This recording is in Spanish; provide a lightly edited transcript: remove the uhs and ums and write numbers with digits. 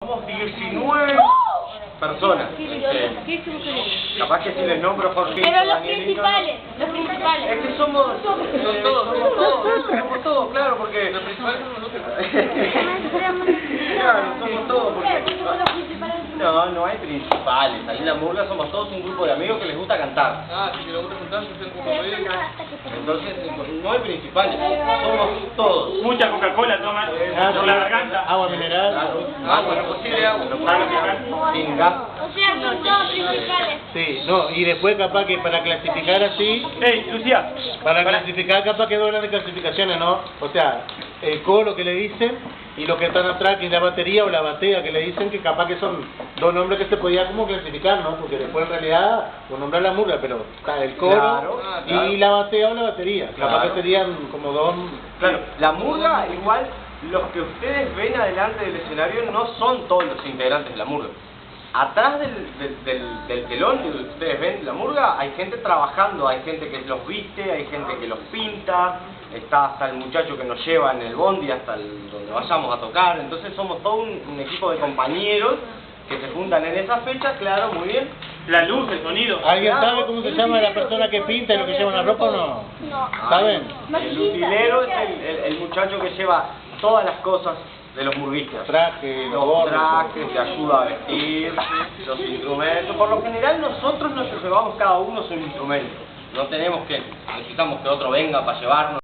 somos 19 personas. Capaz que si les nombro Jorge. Pero los principales. Es que somos todos, claro, porque los principales somos nosotros. Claro, somos todos, porque no hay principales. Ahí en la murga somos todos un grupo de amigos que les gusta cantar. Ah, si les gusta cantar, se hacen como Entonces, no hay principales, somos todos. Mucha Coca-Cola toman por la garganta. Agua mineral. Agua, no posible agua, sin gas. O sea, son todos principales. Sí, no, y después capaz que para clasificar así, Ey, Lucía. para clasificar capaz que doblan de clasificaciones, ¿no? O sea, el coro que le dicen y los que están atrás, que es la batería o la batea que le dicen, que capaz que son dos nombres que se podía como clasificar, ¿no? Porque después en realidad, pues nombrar la murga, pero está el coro Claro. y la batea o la batería. Capaz Claro. que serían como dos... Claro, la murga igual, los que ustedes ven adelante del escenario no son todos los integrantes de la murga. Atrás del telón que ustedes ven la murga hay gente trabajando, hay gente que los viste, hay gente que los pinta, está hasta el muchacho que nos lleva en el bondi hasta donde vayamos a tocar. Entonces somos todo un equipo de compañeros que se juntan en esa fecha, claro, muy bien. La luz, el sonido. ¿Alguien Claro. sabe cómo se llama la persona que pinta y lo que lleva la ropa o no? ¿Saben? El utilero es el muchacho que lleva todas las cosas de los murguistas. Traje, Los gorros. trajes, te ayuda a vestir, los instrumentos. Por lo general nosotros nos llevamos cada uno su instrumento. No necesitamos que otro venga para llevarnos.